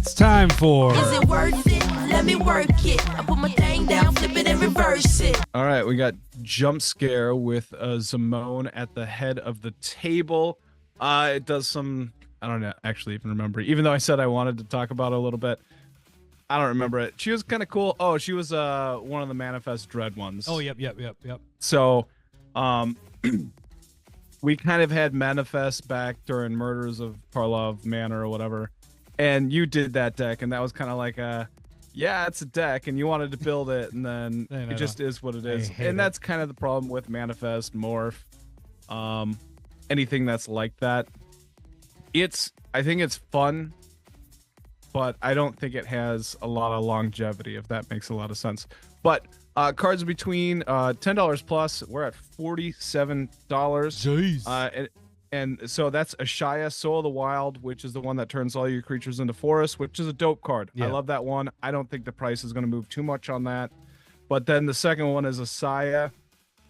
It's time for... Is it worth it? Let me work it. I put my thing down, flip it and reverse it. All right, we got Jump Scare with Zamone at the head of the table. It does some... I don't know, actually even remember. Even though I said I wanted to talk about it a little bit, I don't remember it. She was kind of cool. Oh, she was one of the Manifest Dread ones. Oh, yep. So, we kind of had Manifest back during Murders of Parlov Manor or whatever, and you did that deck, and that was kind of like yeah, it's a deck, and you wanted to build it, and then it just is what it is. And that's kind of the problem with Manifest, Morph, anything that's like that. I think it's fun, but I don't think it has a lot of longevity, if that makes a lot of sense. But cards between $10 plus, we're at $47. Jeez. And so that's Ashaya, Soul of the Wild, which is the one that turns all your creatures into forests, which is a dope card. Yeah. I love that one. I don't think the price is going to move too much on that. But then the second one is Asaya,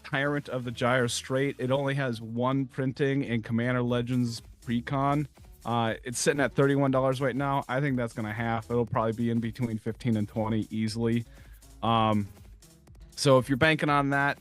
Tyrant of the Gyre Strait. It only has one printing in Commander Legends Precon. It's sitting at $31 right now. I think that's going to half. It'll probably be in between 15 and 20 easily. So if you're banking on that,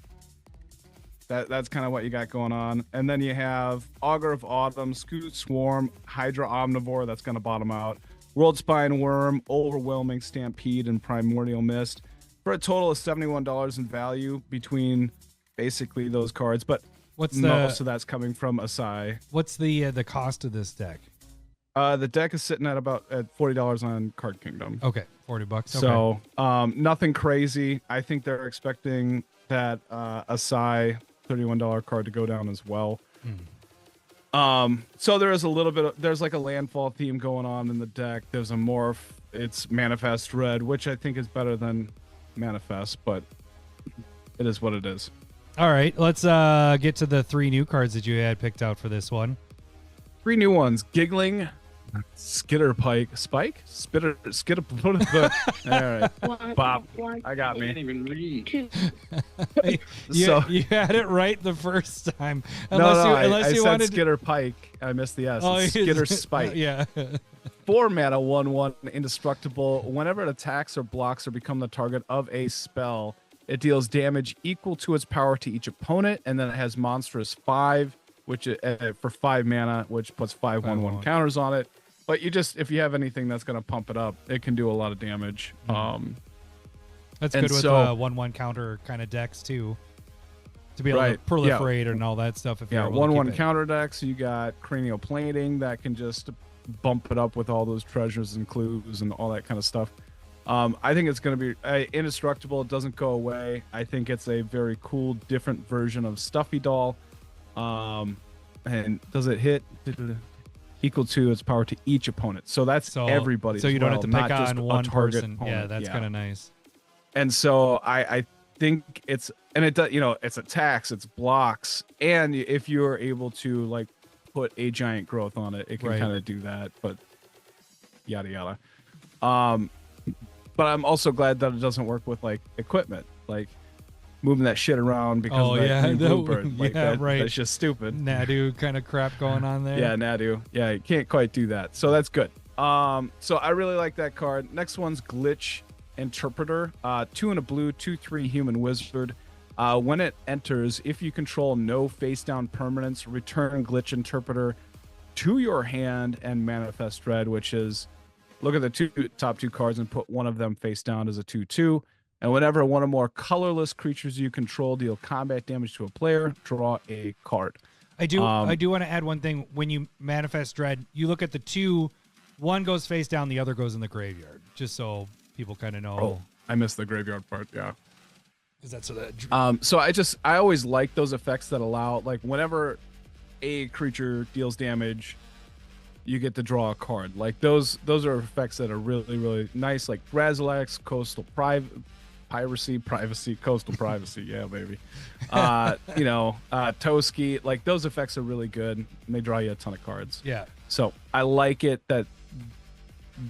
that's kind of what you got going on. And then you have Augur of Autumn, Scoot Swarm, Hydra Omnivore, that's going to bottom out, World Spine Worm, Overwhelming Stampede, and Primordial Mist for a total of $71 in value between basically those cards. But most of that's coming from Asai. What's the cost of this deck? The deck is sitting at about $40 on Card Kingdom. Okay, $40. Okay. So nothing crazy. I think they're expecting that Asai $31 card to go down as well. So there is a little bit there's like a landfall theme going on in the deck. There's a morph. It's Manifest Red, which I think is better than Manifest, but it is what it is. All right, let's get to the 3 new cards that you had picked out for this one. 3 new ones: Giggling, Skitter Pike, Spike, Skitter. All right, Bob, I got me. I can't even read. You had it right the first time. I said Skitter Pike. I missed the S. It's Skitter Spike. Yeah. 4 mana, 1/1, indestructible. Whenever it attacks or blocks or become the target of a spell, it deals damage equal to its power to each opponent, and then it has monstrous 5, which for 5 mana, which puts 5/1/1 counters on it. But if you have anything that's going to pump it up, it can do a lot of damage. That's good with 1/1 counter kind of decks too, to be able to proliferate and all that stuff. If you're able 1/1 counter decks, you got Cranial Plating that can just bump it up with all those treasures and clues and all that kind of stuff. I think it's going to be indestructible. It doesn't go away. I think it's a very cool, different version of Stuffy Doll. And does it hit equal to its power to each opponent? So that's everybody. So you don't have to pick on one person. Opponent. Yeah, that's kind of nice. And so I think it does, it's attacks, it's blocks, and if you're able to like put a giant growth on it, it can kind of do that. But yada yada. But I'm also glad that it doesn't work with like equipment, like moving that shit around because of that bluebird. Like, that's just stupid. Nadu kind of crap going on there. Yeah, Nadu. Yeah, you can't quite do that. So that's good. So I really like that card. Next one's Glitch Interpreter. 2 and a blue, 2/3 human wizard. When it enters, if you control no face down permanents, return Glitch Interpreter to your hand and Manifest Dread, which is look at the top 2 cards and put one of them face down as a 2/2. And whenever one or more colorless creatures you control deal combat damage to a player, draw a card. I do want to add one thing. When you Manifest Dread, you look at the 2, one goes face down, the other goes in the graveyard, just so people kind of know. Oh, I missed the graveyard part. Yeah. So I always like those effects that allow, like, whenever a creature deals damage, you get to draw a card. Like those are effects that are really, really nice, like Brazilex, Coastal Privacy, Coastal Privacy. Yeah, baby. Toski, like those effects are really good and they draw you a ton of cards. Yeah. So I like it that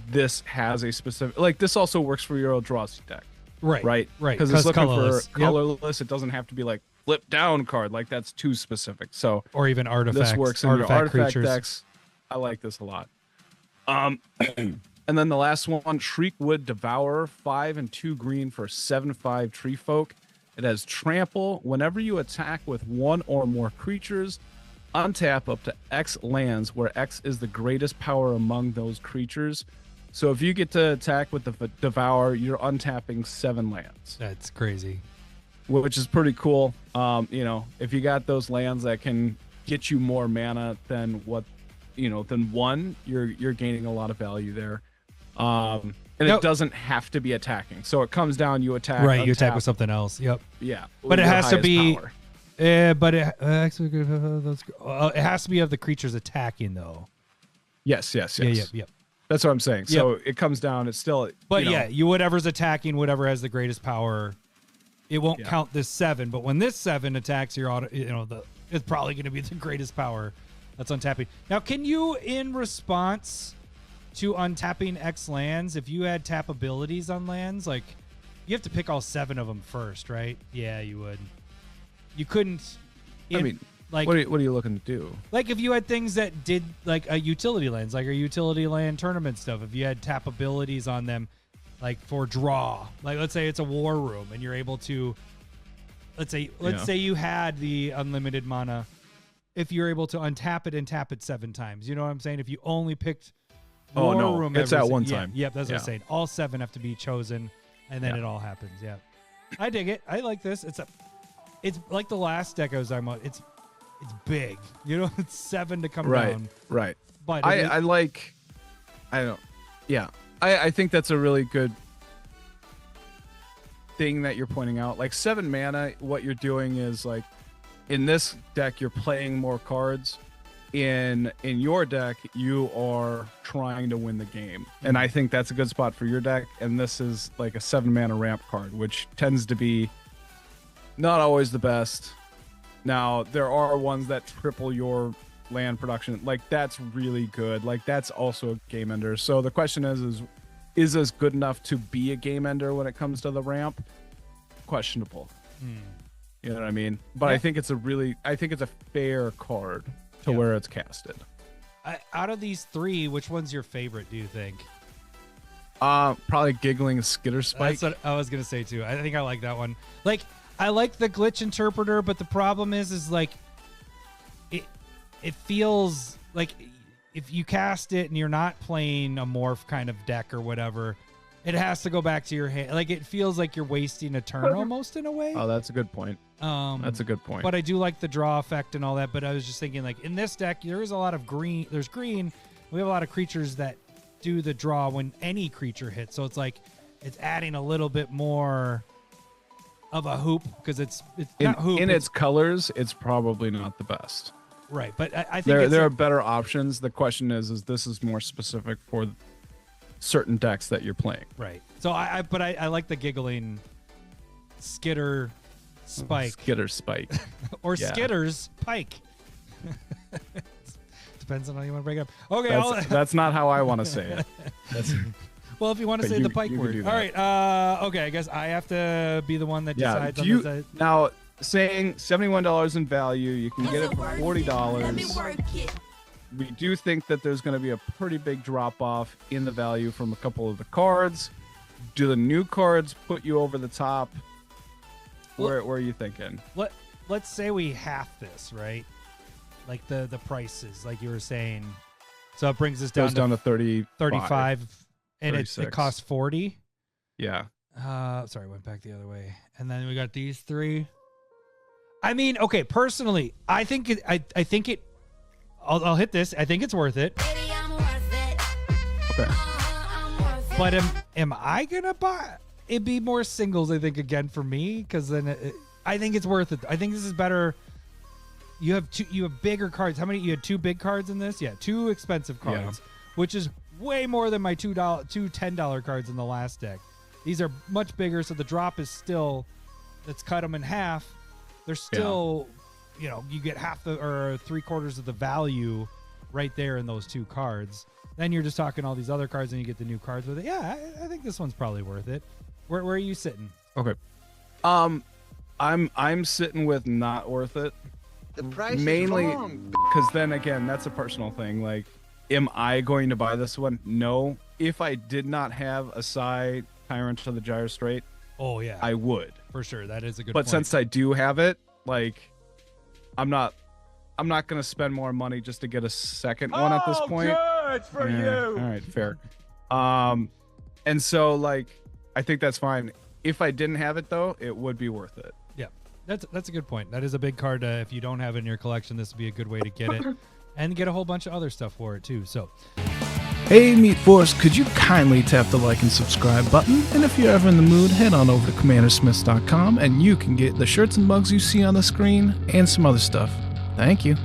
this has a specific, like this also works for your Eldrazi deck. Right. Because it's looking colorless. for colorless. It doesn't have to be like flip down card. Like that's too specific. So or even artifacts. This works in your artifact decks. I like this a lot. And then the last one, Shriekwood Devourer, 5 and 2 green for 7/5 Tree Folk. It has Trample. Whenever you attack with one or more creatures, untap up to X lands, where X is the greatest power among those creatures. So if you get to attack with the Devour, you're untapping 7 lands. That's crazy. Which is pretty cool. You know, if you got those lands that can get you more mana than what, you know, than one, you're gaining a lot of value there. And it doesn't have to be attacking. So it comes down, you attack. Right, you attack with something else. Yep. Yeah. But it has to be. Power. But it has to be of the creatures attacking, though. Yes. Yep. That's what I'm saying. So it comes down. It's still. But you whatever's attacking, whatever has the greatest power, it won't count this 7. But when this 7 attacks your auto, it's probably going to be the greatest power that's untapping. Now, can you, in response to untapping X lands, if you had tap abilities on lands, like you have to pick all 7 of them first, right? Yeah, you would. You couldn't. Like, what are you looking to do? Like if you had things that did like a utility lands, like a utility land tournament stuff. If you had tap abilities on them, like for draw, like let's say it's a war room, and you're able to, let's say you had the unlimited mana. If you're able to untap it and tap it 7 times, you know what I'm saying? If you only picked war room, it's at one time. Yep, that's what I'm saying. All 7 have to be chosen, and then it all happens. Yeah, I dig it. I like this. It's like the last deck I was talking about. It's big. You know, it's 7 to come down. Right. But I think that's a really good thing that you're pointing out. Like 7 mana, what you're doing is like in this deck you're playing more cards. In your deck, you are trying to win the game. And I think that's a good spot for your deck. And this is like a 7 mana ramp card, which tends to be not always the best. Now, there are ones that triple your land production. Like, that's really good. Like, that's also a game ender. So the question is this good enough to be a game ender when it comes to the ramp? Questionable. You know what I mean? But I think it's a fair card to where it's casted. Out of these 3, which one's your favorite, do you think? Probably Giggling Skitter Spike. That's what I was gonna say too. I think I like that one. Like, I like the Glitch Interpreter, but the problem is like it feels like if you cast it and you're not playing a morph kind of deck or whatever, it has to go back to your hand. Like, it feels like you're wasting a turn almost in a way. Oh, that's a good point. That's a good point. But I do like the draw effect and all that. But I was just thinking, like, in this deck, there is a lot of green. There's green. We have a lot of creatures that do the draw when any creature hits. So it's like it's adding a little bit more of a hoop because it's not hoop. In its colors, it's probably not the best. Right, but I think there are better options. The question is this is more specific for certain decks that you're playing. Right. So I like the Giggling Skitter Spike. Skitter Spike. Or Skitter's Pike. Depends on how you want to break it up. Okay, that's not how I want to say it. Well, if you want to say the Pike word. All right. Okay, I guess I have to be the one that decides on this. Now, saying $71 in value, you can get it for $40. We do think that there's going to be a pretty big drop off in the value from a couple of the cards. Do the new cards put you over the top? Where are you thinking? Let's say we half this, right? Like the prices, like you were saying. So it brings us down to 35 and it costs 40. Yeah. Sorry, went back the other way. And then we got these 3. I mean, okay, personally, I think it I'll hit this. I think it's worth it. Okay. But am I gonna buy? It'd be more singles, I think, again for me, because then I think it's worth it. I think this is better. You have bigger cards. How many? You had 2 big cards in this? Yeah, 2 expensive cards, which is way more than my two $10 cards in the last deck. These are much bigger, so the drop is still. Let's cut them in half. They're still. You know, you get half or 3/4 of the value right there in those 2 cards. Then you're just talking all these other cards and you get the new cards with it. Yeah, I think this one's probably worth it. Where are you sitting? Okay. I'm sitting with not worth it. The price mainly is wrong. because then again, that's a personal thing. Like am I going to buy this one? No. If I did not have a Psy Tyrant to the Gyro Straight, Oh yeah, I would. for sure. That is a good But point. since I do have it, like, I'm not gonna spend more money just to get a second one at this point. Good for you. All right, fair. And so like, I think that's fine. If I didn't have it though, it would be worth it. Yeah, that's a good point. That is a big card. If you don't have it in your collection, this would be a good way to get it, and get a whole bunch of other stuff for it too. So, Hey Meat Force, could you kindly tap the like and subscribe button? And if you're ever in the mood, head on over to commandersmiths.com and you can get the shirts and mugs you see on the screen and some other stuff. Thank you.